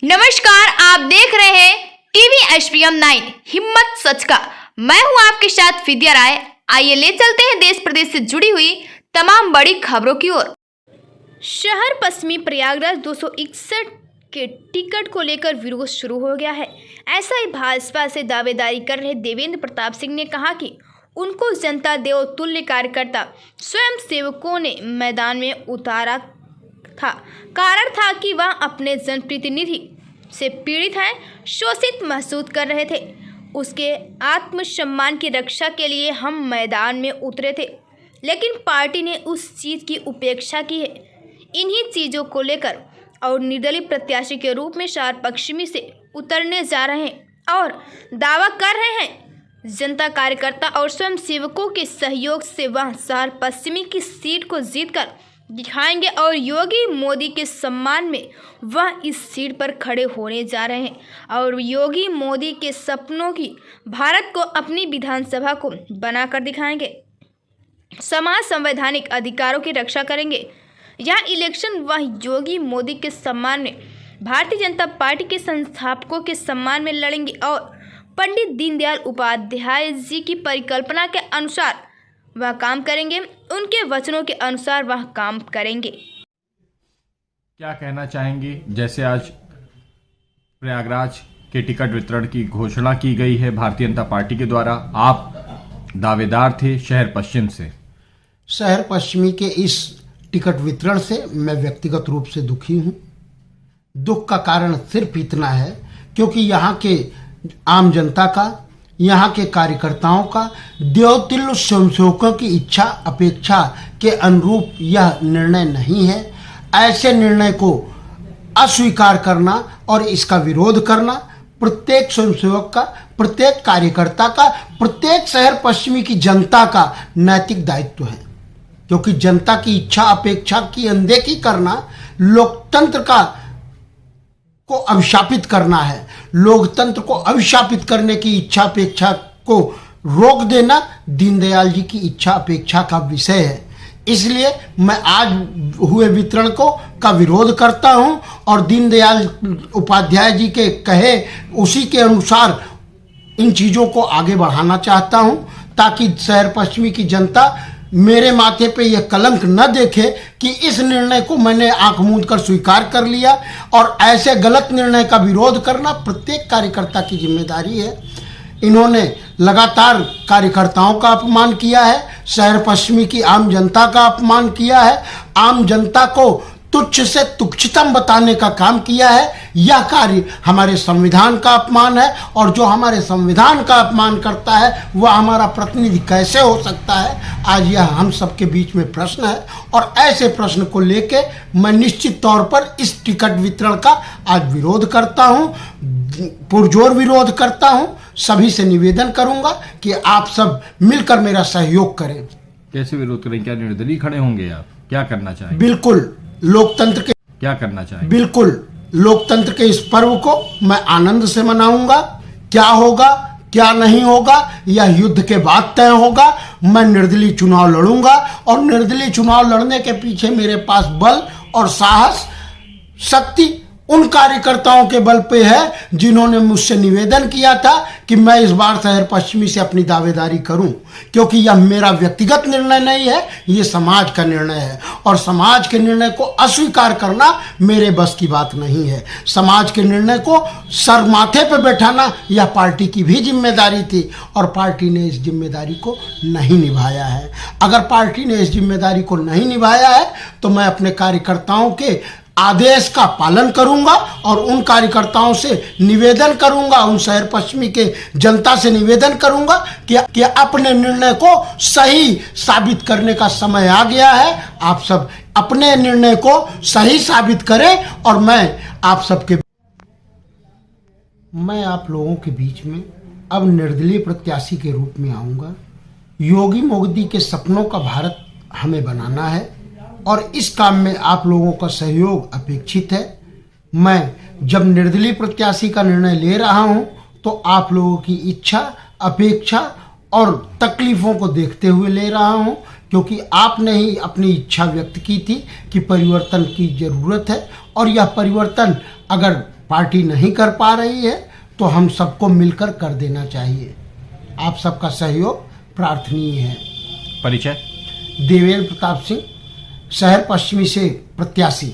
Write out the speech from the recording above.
नमस्कार, आप देख रहे हैं टीवी एचपीएम 9 हिम्मत सच का। मैं हूं आपके साथ फिदिया राय। आइए ले चलते हैं देश प्रदेश से जुड़ी हुई तमाम बड़ी खबरों की ओर। शहर पश्चिमी प्रयागराज 261 के टिकट को लेकर विरोध शुरू हो गया है। ऐसा ही भाजपा से दावेदारी कर रहे देवेंद्र प्रताप सिंह ने कहा कि उनको जनता देव तुल्य कार्यकर्ता स्वयं सेवकों ने मैदान में उतारा था। कारण था कि वह अपने जनप्रतिनिधि से पीड़ित हैं, शोषित महसूस कर रहे थे। उसके आत्मसम्मान की रक्षा के लिए हम मैदान में उतरे थे, लेकिन पार्टी ने उस चीज़ की उपेक्षा की है। इन्हीं चीज़ों को लेकर और निर्दलीय प्रत्याशी के रूप में शहर पश्चिमी से उतरने जा रहे हैं और दावा कर रहे हैं जनता कार्यकर्ता और स्वयं सेवकों के सहयोग से वह शहर पश्चिमी की सीट को जीतकर दिखाएंगे और योगी मोदी के सम्मान में वह इस सीट पर खड़े होने जा रहे हैं और योगी मोदी के सपनों की भारत को अपनी विधानसभा को बनाकर दिखाएंगे। समाज संवैधानिक अधिकारों की रक्षा करेंगे। यह इलेक्शन वह योगी मोदी के सम्मान में, भारतीय जनता पार्टी के संस्थापकों के सम्मान में लड़ेंगे और पंडित दीनदयाल उपाध्याय जी की परिकल्पना के अनुसार वह काम करेंगे। उनके वचनों के अनुसार वह काम करेंगे। क्या कहना चाहेंगे? जैसे आज प्रयागराज के टिकट वितरण की घोषणा की गई है भारतीय जनता पार्टी के द्वारा, आप दावेदार थे शहर पश्चिम से। शहर पश्चिमी के इस टिकट वितरण से मैं व्यक्तिगत रूप से दुखी हूं। दुख का कारण सिर्फ इतना है क्योंकि यहाँ के आम जनता का, यहाँ के कार्यकर्ताओं का, देवतुल्य स्वयंसेवकों की इच्छा अपेक्षा के अनुरूप यह निर्णय नहीं है। ऐसे निर्णय को अस्वीकार करना और इसका विरोध करना प्रत्येक स्वयंसेवक का, प्रत्येक कार्यकर्ता का, प्रत्येक शहर पश्चिमी की जनता का नैतिक दायित्व है। क्योंकि जनता की इच्छा अपेक्षा की अनदेखी करना लोकतंत्र को अभिशापित करना है। लोकतंत्र को अभिशापित करने की इच्छा अपेक्षा को रोक देना दीनदयाल जी की इच्छा अपेक्षा का विषय है। इसलिए मैं आज हुए वितरण का विरोध करता हूं और दीनदयाल उपाध्याय जी के कहे उसी के अनुसार इन चीज़ों को आगे बढ़ाना चाहता हूं, ताकि शहर पश्चिमी की जनता मेरे माथे पे यह कलंक न देखे कि इस निर्णय को मैंने आंख मूंद कर स्वीकार कर लिया। और ऐसे गलत निर्णय का विरोध करना प्रत्येक कार्यकर्ता की जिम्मेदारी है। इन्होंने लगातार कार्यकर्ताओं का अपमान किया है, शहर पश्चिमी की आम जनता का अपमान किया है, आम जनता को तुच्छ से तुच्छतम बताने का काम किया है। यह कार्य हमारे संविधान का अपमान है और जो हमारे संविधान का अपमान करता है वह हमारा प्रतिनिधि कैसे हो सकता है? आज यह हम सबके बीच में प्रश्न है और ऐसे प्रश्न को लेके मैं निश्चित तौर पर इस टिकट वितरण का आज विरोध करता हूं, पुरजोर विरोध करता हूं। सभी से निवेदन करूंगा कि आप सब मिलकर मेरा सहयोग करें। कैसे विरोध करें? क्या निर्दलीय खड़े होंगे आप? क्या करना चाहेंगे? बिल्कुल लोकतंत्र के क्या करना चाहेंगे? बिल्कुल लोकतंत्र के इस पर्व को मैं आनंद से मनाऊंगा। क्या होगा क्या नहीं होगा यह युद्ध के बाद तय होगा। मैं निर्दलीय चुनाव लड़ूंगा और निर्दलीय चुनाव लड़ने के पीछे मेरे पास बल और साहस, शक्ति उन कार्यकर्ताओं के बल पे है जिन्होंने मुझसे निवेदन किया था कि मैं इस बार शहर पश्चिमी से अपनी दावेदारी करूं, क्योंकि यह मेरा व्यक्तिगत निर्णय नहीं है, ये समाज का निर्णय है और समाज के निर्णय को अस्वीकार करना मेरे बस की बात नहीं है। समाज के निर्णय को सर माथे पर बैठाना यह पार्टी की भी जिम्मेदारी थी और पार्टी ने इस जिम्मेदारी को नहीं निभाया है। अगर पार्टी ने इस जिम्मेदारी को नहीं निभाया है तो मैं अपने कार्यकर्ताओं के आदेश का पालन करूंगा और उन कार्यकर्ताओं से निवेदन करूंगा, उन शहर पश्चिमी के जनता से निवेदन करूंगा कि अपने निर्णय को सही साबित करने का समय आ गया है। आप सब अपने निर्णय को सही साबित करें और मैं आप लोगों के बीच में अब निर्दलीय प्रत्याशी के रूप में आऊंगा। योगी मोदी के सपनों का भारत हमें बनाना है और इस काम में आप लोगों का सहयोग अपेक्षित है। मैं जब निर्दलीय प्रत्याशी का निर्णय ले रहा हूं तो आप लोगों की इच्छा, अपेक्षा और तकलीफों को देखते हुए ले रहा हूं, क्योंकि आपने ही अपनी इच्छा व्यक्त की थी कि परिवर्तन की ज़रूरत है और यह परिवर्तन अगर पार्टी नहीं कर पा रही है तो हम सबको मिलकर कर देना चाहिए। आप सबका सहयोग प्रार्थनीय है। परिचय? देवेंद्र प्रताप सिंह, शहर पश्चिमी से प्रत्याशी।